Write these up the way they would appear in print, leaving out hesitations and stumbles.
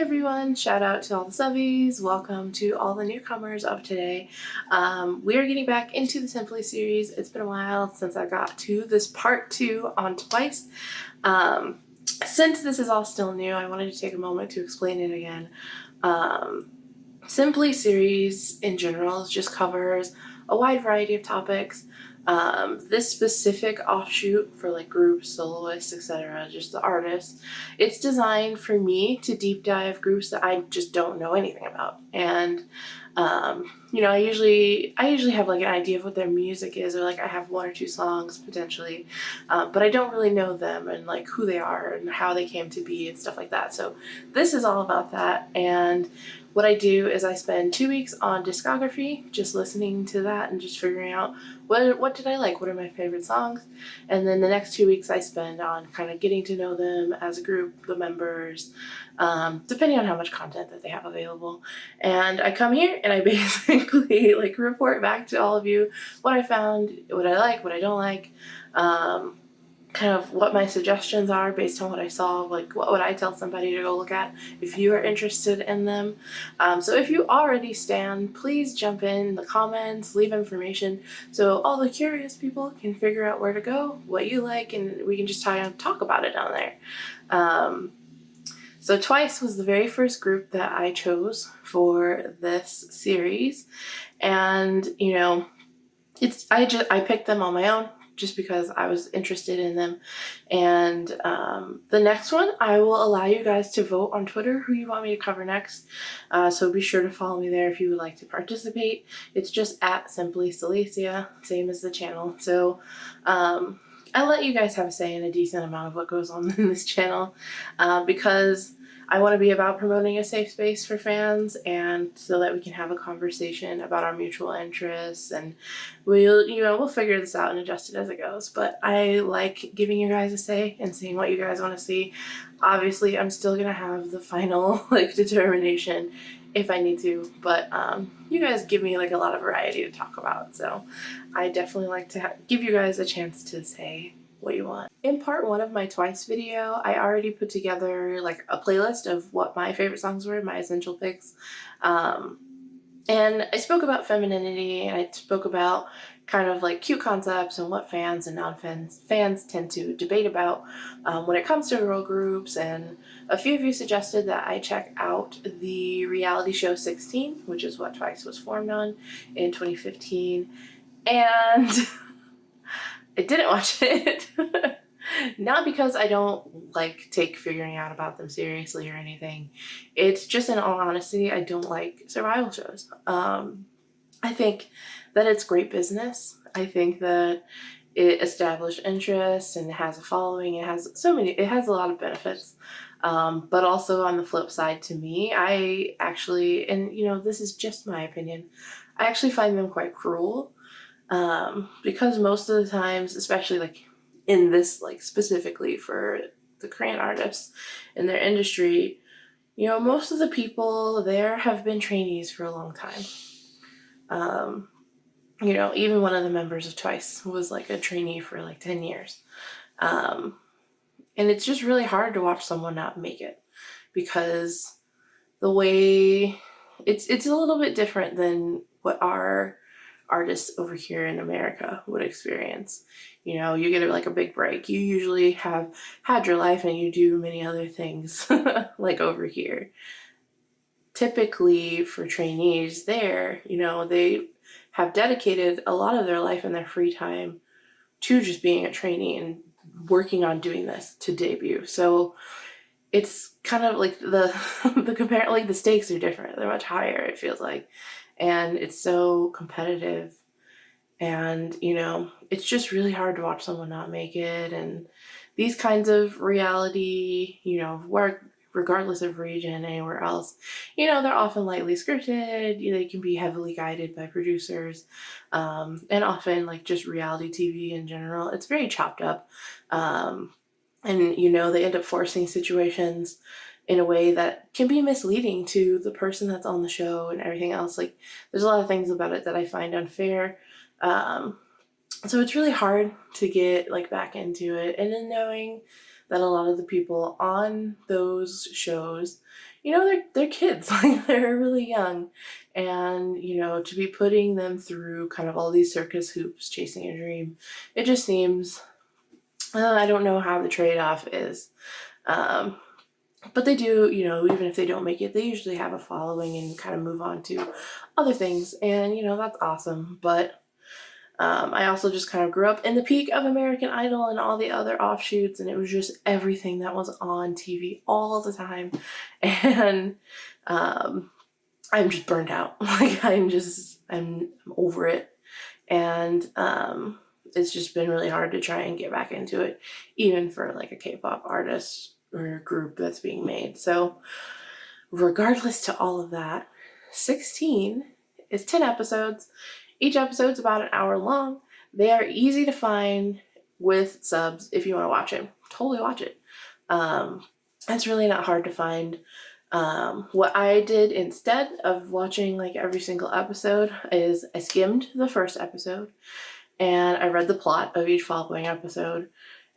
everyone, shout out to all the subbies, welcome to all the newcomers of today. We are getting back into the Simply series. It's been a while since I got to this part 2 on Twice. Since this is all still new, I wanted to take a moment to explain it again. Simply series in general just covers a wide variety of topics. This specific offshoot for like groups, soloists, etc., just the artists, it's designed for me to deep dive groups that I just don't know anything about. And I usually have like an idea of what their music is, or like I have one or two songs potentially, but I don't really know them and like who they are and how they came to be and stuff like that. So this is all about that. And what I do is I spend 2 weeks on Discography, just listening to that and just figuring out what did I like, what are my favorite songs, and then the next 2 weeks I spend on kind of getting to know them as a group, the members, depending on how much content that they have available. And I come here and I basically like report back to all of you what I found, what I like, what I don't like, kind of what my suggestions are based on what I saw, like what would I tell somebody to go look at if you are interested in them. So if you already stan, please jump in the comments, leave information so all the curious people can figure out where to go, what you like, and we can just talk about it down there. So Twice was the very first group that I chose for this series, and I picked them on my own just because I was interested in them. And the next one, I will allow you guys to vote on Twitter who you want me to cover next. So be sure to follow me there if you would like to participate. It's just at Simply Selicia, same as the channel. So I'll let you guys have a say in a decent amount of what goes on in this channel, because I want to be about promoting a safe space for fans, and so that we can have a conversation about our mutual interests, and we'll figure this out and adjust it as it goes. But I like giving you guys a say and seeing what you guys want to see. Obviously, I'm still gonna have the final determination if I need to, but you guys give me like a lot of variety to talk about, so I definitely like to give you guys a chance to say what you want. In part 1 of my Twice video, I already put together like a playlist of what my favorite songs were, my essential picks. And I spoke about femininity, and I spoke about kind of like cute concepts and what fans and non-fans tend to debate about when it comes to girl groups. And a few of you suggested that I check out the reality show 16, which is what Twice was formed on in 2015. And I didn't watch it. Not because I don't take figuring out about them seriously or anything. It's just, in all honesty, I don't like survival shows. I think that it's great business. I think that it established interests and it has a following. It has a lot of benefits. But also on the flip side, to me, I actually, and this is just my opinion, I actually find them quite cruel. Because most of the times, especially in this specifically for the Korean artists in their industry, most of the people there have been trainees for a long time. Even one of the members of Twice was a trainee for 10 years. And it's just really hard to watch someone not make it, because the way it's a little bit different than what our artists over here in America would experience. You get a big break. You usually have had your life and you do many other things like over here. Typically for trainees there, they have dedicated a lot of their life and their free time to just being a trainee and working on doing this to debut. So it's kind of the stakes are different. They're much higher, it feels like. And it's so competitive, and it's just really hard to watch someone not make it. And these kinds of reality work, regardless of region, anywhere else, they're often lightly scripted. They can be heavily guided by producers, and often just reality TV in general, it's very chopped up, and they end up forcing situations in a way that can be misleading to the person that's on the show and everything else. There's a lot of things about it that I find unfair. So it's really hard to get back into it. And then knowing that a lot of the people on those shows, you know, they're kids, like they're really young, and you know, to be putting them through kind of all these circus hoops chasing a dream, it just seems, I don't know how the trade-off is. Um, but they do, you know, even if they don't make it, they usually have a following and kind of move on to other things, and you know, that's awesome. But I also just kind of grew up in the peak of American Idol and all the other offshoots, and it was just everything that was on TV all the time. And I'm just burned out. Like I'm over it. And it's just been really hard to try and get back into it, even for like a K-pop artist or group that's being made. So regardless to all of that, 16 is 10 episodes. Each episode's about an hour long. They are easy to find with subs if you want to watch it. Totally watch it. It's really not hard to find. What I did instead of watching like every single episode is I skimmed the first episode and I read the plot of each following episode,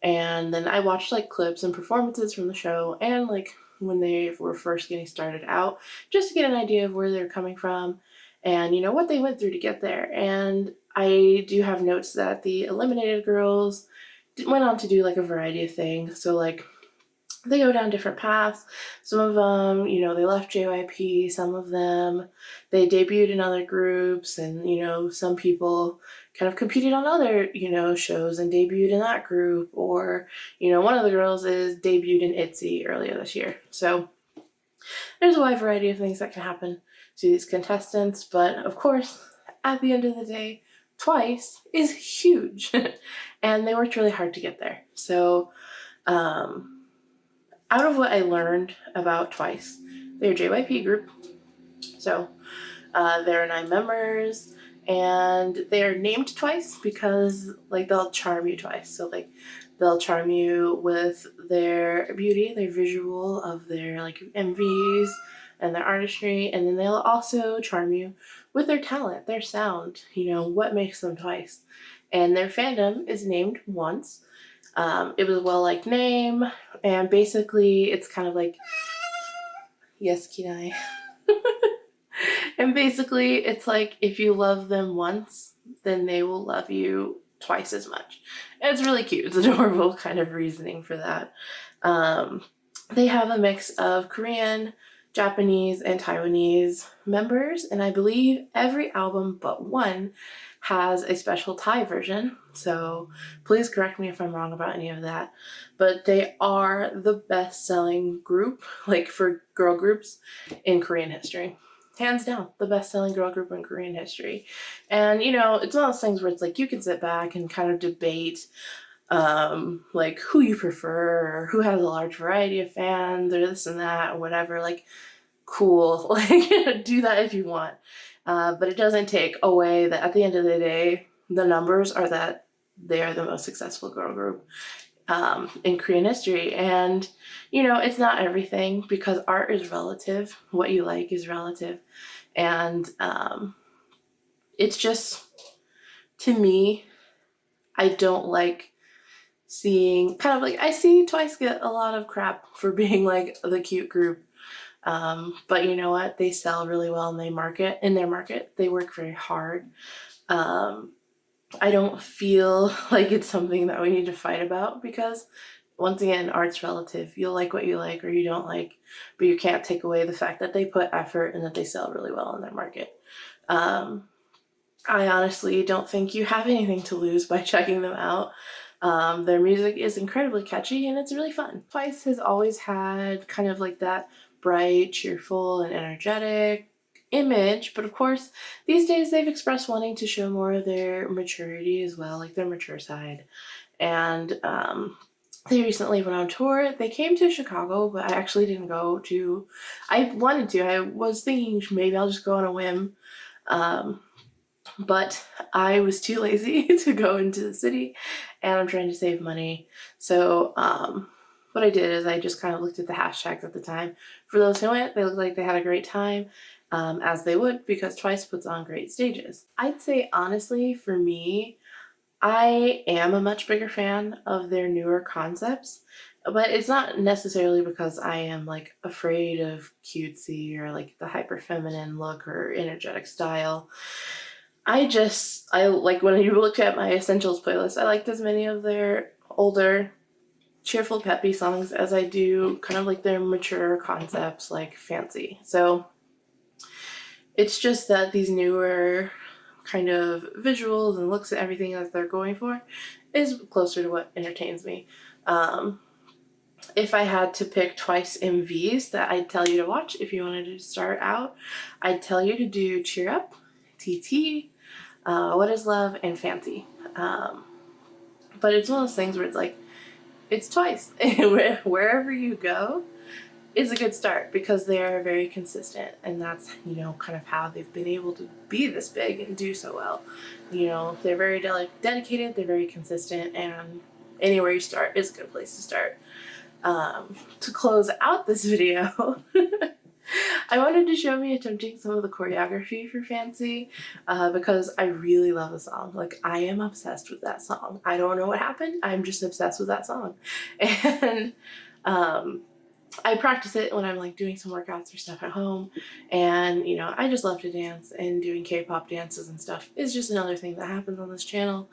and then I watched like clips and performances from the show and like when they were first getting started out, just to get an idea of where they're coming from and you know what they went through to get there. And I do have notes that the eliminated girls went on to do like a variety of things. So like they go down different paths. Some of them, you know, they left JYP. Some of them, they debuted in other groups, and you know, some people kind of competed on other, you know, shows and debuted in that group. Or, you know, one of the girls is debuted in ITZY earlier this year. So there's a wide variety of things that can happen to these contestants. But of course, at the end of the day, Twice is huge, and they worked really hard to get there. So, out of what I learned about Twice, they're a JYP group, so there are 9 members, and they are named Twice because like they'll charm you twice. So like they'll charm you with their beauty, their visual of their like MVs and their artistry, and then they'll also charm you with their talent, their sound, you know, what makes them Twice. And their fandom is named Once. It was a well-liked name, and basically it's kind of like, yes, Kinai. And basically it's like if you love them once, then they will love you twice as much. And it's really cute. It's adorable kind of reasoning for that. They have a mix of Korean, Japanese, and Taiwanese members, and I believe every album but one has a special Thai version, so please correct me if I'm wrong about any of that. But they are the best-selling group, like for girl groups, in Korean history. Hands down, the best-selling girl group in Korean history. And, you know, it's one of those things where it's like you can sit back and kind of debate like who you prefer or who has a large variety of fans or this and that or whatever. Like, cool. Like, do that if you want. But it doesn't take away that at the end of the day, the numbers are that they are the most successful girl group in Korean history. And, you know, it's not everything because art is relative. What you like is relative. And it's just, to me, I don't like seeing, kind of like, I see Twice get a lot of crap for being like the cute group. But you know what? They sell really well and they market in their market. They work very hard. I don't feel like it's something that we need to fight about because, once again, art's relative. You'll like what you like or you don't like, but you can't take away the fact that they put effort and that they sell really well in their market. I honestly don't think you have anything to lose by checking them out. Their music is incredibly catchy and it's really fun. Twice has always had kind of like that bright, cheerful, and energetic image, but of course these days they've expressed wanting to show more of their maturity as well, like their mature side. And they recently went on tour. They came to Chicago, but I actually didn't go to. I wanted to. I was thinking maybe I'll just go on a whim. But I was too lazy to go into the city and I'm trying to save money. So what I did is I just kind of looked at the hashtags at the time. For those who went, they looked like they had a great time, as they would, because Twice puts on great stages. I'd say honestly, for me, I am a much bigger fan of their newer concepts, but it's not necessarily because I am like afraid of cutesy or like the hyper feminine look or energetic style. I like when you look at my essentials playlist, I liked as many of their older cheerful peppy songs as I do kind of like their mature concepts like Fancy. So it's just that these newer kind of visuals and looks and everything that they're going for is closer to what entertains me. Um, if I had to pick twice MVs that I'd tell you to watch if you wanted to start out, I'd tell you to do Cheer Up, TT, What Is Love, and Fancy. But it's one of those things where it's like, it's twice. Wherever you go is a good start because they are very consistent, and that's, you know, kind of how they've been able to be this big and do so well. You know, they're very dedicated, they're very consistent, and anywhere you start is a good place to start. To close out this video, I wanted to show me attempting some of the choreography for Fancy because I really love the song. Like, I am obsessed with that song. I don't know what happened. I'm just obsessed with that song. And I practice it when I'm like doing some workouts or stuff at home, and you know, I just love to dance, and doing K-pop dances and stuff is just another thing that happens on this channel.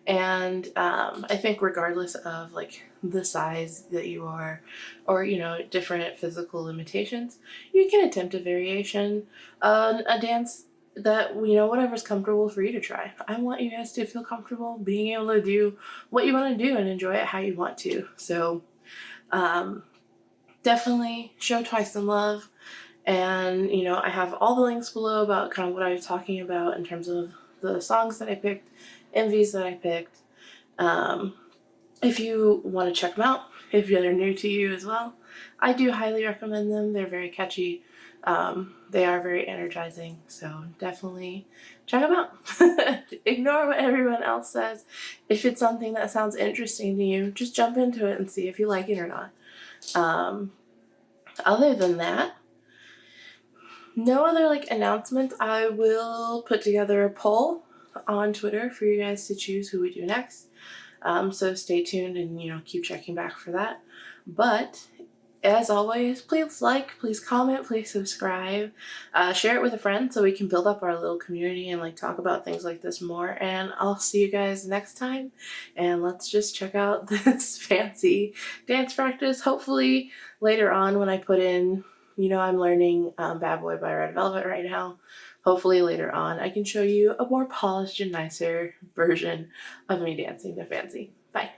And I think regardless of like the size that you are, or you know, different physical limitations, you can attempt a variation on a dance that, you know, whatever's comfortable for you to try. I want you guys to feel comfortable being able to do what you want to do and enjoy it how you want to. So definitely show Twice some love. And, you know, I have all the links below about kind of what I was talking about in terms of the songs that I picked, MVs that I picked. If you want to check them out, if they're new to you as well, I do highly recommend them. They're very catchy. They are very energizing, so definitely check them out. Ignore what everyone else says. If it's something that sounds interesting to you, just jump into it and see if you like it or not. Other than that, no other like announcements. I will put together a poll on Twitter for you guys to choose who we do next. So stay tuned and, you know, keep checking back for that. But as always, please like, please comment, please subscribe, share it with a friend so we can build up our little community and like talk about things like this more. And I'll see you guys next time. And let's just check out this Fancy dance practice. Hopefully later on when I put in, you know, I'm learning Bad Boy by Red Velvet right now. Hopefully later on I can show you a more polished and nicer version of me dancing to Fancy. Bye.